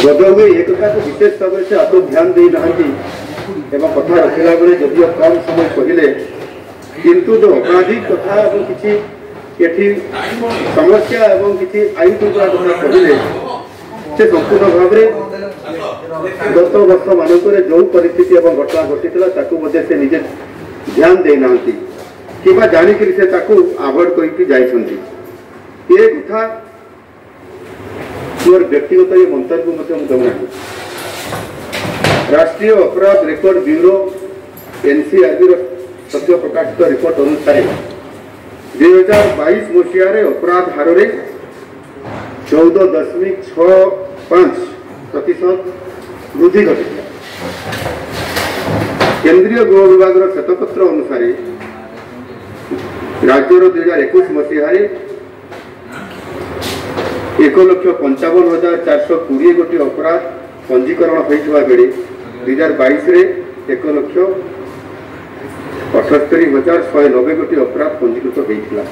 बोधहुए एक कथा को विशेष भाव से आदौ ध्यान दे ना कथा रखला बेले जदिव कम समय कहले किंतु जो अपराधिक कथा किसी समस्या एवं किसी आईन श्रृंखला कथा कहले से संपूर्ण भाव में गत वर्ष मानक जो परिस्थिति एवं घटना घटी से निजे ध्यान देना कि जानिक से आभोड करके कथा मोर व्यक्तिगत ये मंतव्य देना राष्ट्रीय अपराध रिकॉर्ड ब्यूरो एनसीआरबी सद्य प्रकाशित रिपोर्ट अनुसार 2022 मसीह अपराध हार में 14.65% वृद्धि घटी। केंद्रीय गृह विभाग श्वेतपत्र अनुसार राज्यर 2021 मसीह 1,55,420 गोटी अपराध पंजीकरण होता बेले 2022 1,78,190 गोटी अपराध पंजीकृत होता।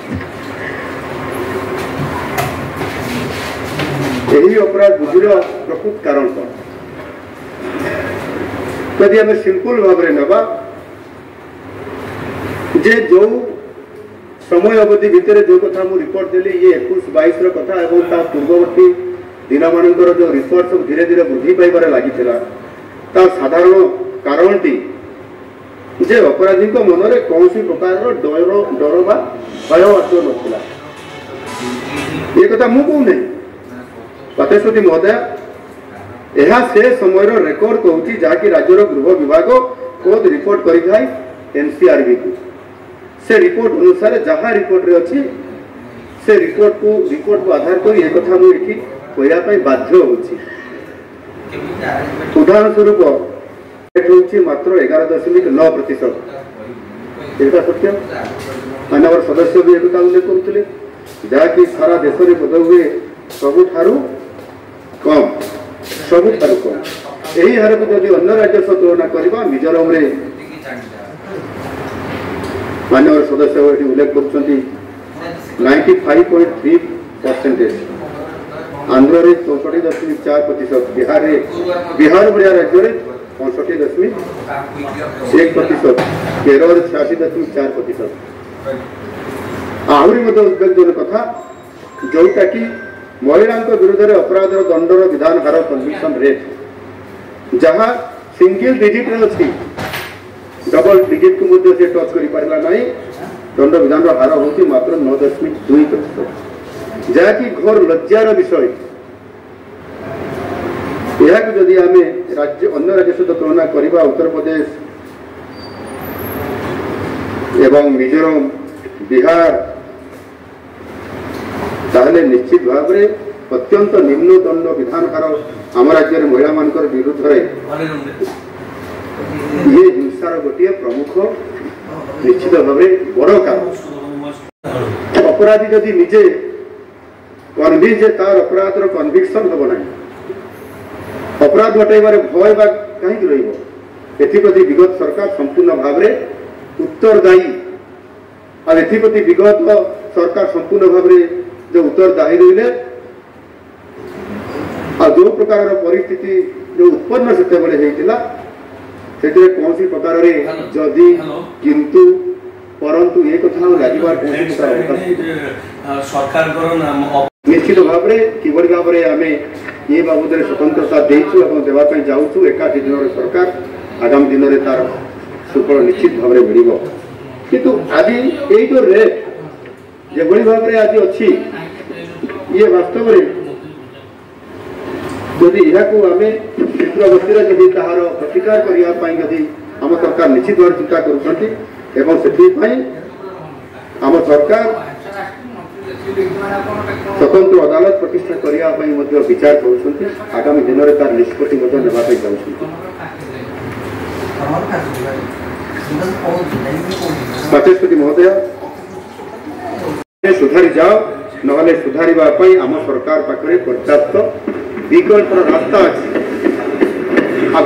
यही अपराध वृद्धिर प्रकृत कारण कौन यदि आम सिंपल भाव में नवा जे जो समय अवधि भितर जो कथा मु रिपोर्ट देली ये 21-22 कथा एवं ता पूर्ववर्ती दिन मानकर जो रिपोर्ट सब धीरे धीरे वृद्धि पाइबार लगी ता साधारण कारणटी जे अपराधी मन में कौन प्रकार डर बा भय आसु ना ये कथा मु कहूना बाचस्पति महोदय यह से समय रेकर्ड कहूँ जहाँकि राज्यर गृह विभाग कोद रिपोर्ट कर एनसीआरबी को से रिपोर्ट अनुसार जहाँ रिपोर्ट रे अच्छी से रिपोर्ट को आधार कर एक कथा मुझे कहवाई बाध्य होची। उदाहरण स्वरूप हूँ मात्र 11.9%। यहाँ सत्य मानव सदस्य भी एक उल्लेख करुले जहाँकि सारा देश में बोध हुए सबुठारु कम यही हार को जब अन्य राज्य सह तुलना करवा मिजोरम रे मानव सदस्य उल्लेख कर 95.3%, आंध्र 64.4%, बिहार भाया राज्य 65.1%, केरल 86.4%। आहरी उद्वेगजनक कथा जोटा कि महिला विरुद्ध में अपराध दंडर विधान हार कन्विक्शन रेट जहाँ सिंगल डिजिट रे अच्छी डबल डिजिट को मुद्दे से टच कर पारा ना दंड विधान हार होती मात्र 9.2%, जहाँकि घोर लज्जार विषय। यह जदि आम राज्य अन्य राज्य सहित तुलना करवा उत्तर प्रदेश एवं मिजोरम बिहार ताहले निश्चित भाव में अत्यंत निम्न दंड विधान हार आम राज्य में महिला मान विरुद्ध ये हिंसार गोटे प्रमुख निश्चित भाव में बड़ कारण। अपराधी जदि निजे कन्भिन्स तार अपराध कन्विक्शन हम ना अपराध घटाइबार भय बा कहीं रही विगत सरकार संपूर्ण भाव में उत्तरदायी और एप्रति विगत सरकार संपूर्ण भाव में जो उत्तरदायी रही जो प्रकार परिस्थिति जो उत्पन्न से कौन सी प्रकार जदि किंतु परंतु ये कथा लगे निश्चित भाव में किभली भाव में आम ये बाबद स्वतंत्रता देवाई जाऊँ एकाठी दिन सरकार आगामी दिन में तार सुफल निश्चित भाव में मिल किंतु आज ये जो रेट जो भाव में आज अच्छी ये वास्तव में जदि यह आम शीघ्र गति जदि तार प्रतिकार करने आम सरकार निश्चित भाव चिंता कर सरकार स्वतंत्र अदालत प्रतिष्ठा करने विचार कर आगामी दिन में तार निष्पत्ति बाचस्पति महोदय सुधारी जाओ ना सुधारिबा आम सरकार पाखे पर्याप्त विकल्प रास्ता अच्छी।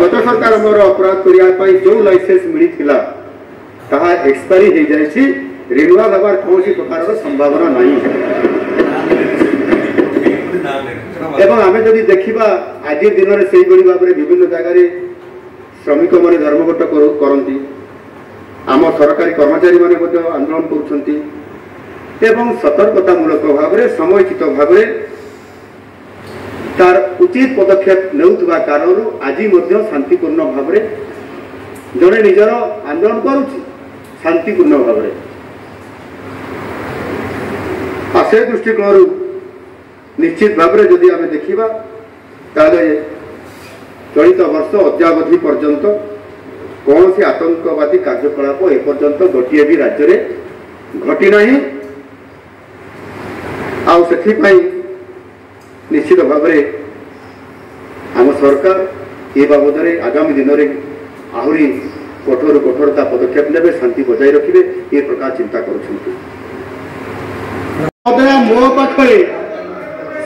गत सरकार मोर अपराध करने जो लाइसेंस मिलता ताहा एक्सपायरी हो जाए रिन्यूअल हबार कौन प्रकार संभावना नहीं। एवं आम जदि देखा आज दिन में से भाव में विभिन्न जगार श्रमिक मैंने धर्मघट करती आम सरकारी कर्मचारी माने आंदोलन कर सतर्कतामूलक भाव में समयचित भाव में तार उचित पदक्षेप नेउथबा कारण आज शांतिपूर्ण भाव में जड़े निजर आंदोलन करुच्ची शांतिपूर्ण भाव में से दृष्टिकोण निश्चित भाव में जदि आम देखा चलित वर्ष अद्यावधि पर्यंत कौन सी आतंकवादी कार्यकलाप एपर्यंत गोटे भी राज्य में घटी नहीं से निश्चित भाव में आम सरकार ये बाबद आगामी दिन में आहरी कठोरता पदक्षेप ने शांति बजाय रखिए ये प्रकार चिंता कर मो पाखे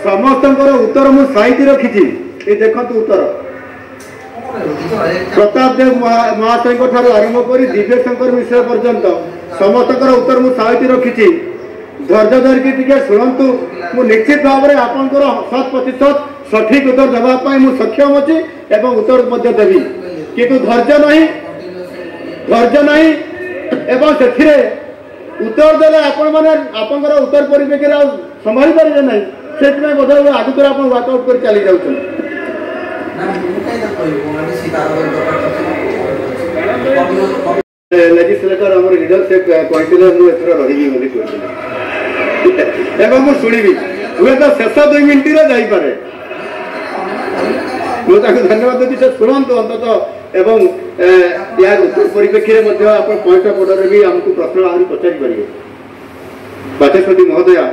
समस्त उत्तर मुझे साइती रखी देखु उत्तर प्रताप देव महाशय आरंभ कर दिव्य शंकर मिश्र पर्यंत समस्त उत्तर मुझे साइती रखी धैर्य धरिकी शुणु मु निश्चित भाव में आपंकर 100% सठिक उत्तर देवाई मुझे सक्षम अच्छी एवं उत्तर देवी किंतु धैर्य नहीं एवं से उत्तर देले आपण माने आपंकर उत्तर परिप्रेक्षी संभाली पारे ना से बोध आगु तरह आप वाकआउट कर चली जाऊँ लेजिस्लेटर आम लीडर से कहते मुझे रही मुझे शुणी हुए तो शेष 2 मिनट जापे मुझे धन्यवाद देती से शुणु अंततः एवं यार उत्तर परिप्रेक्षी में आप पॉइंट ऑफ ऑर्डर भी आमको प्रश्न आहरी पचारि पारे बाचस्पति महोदया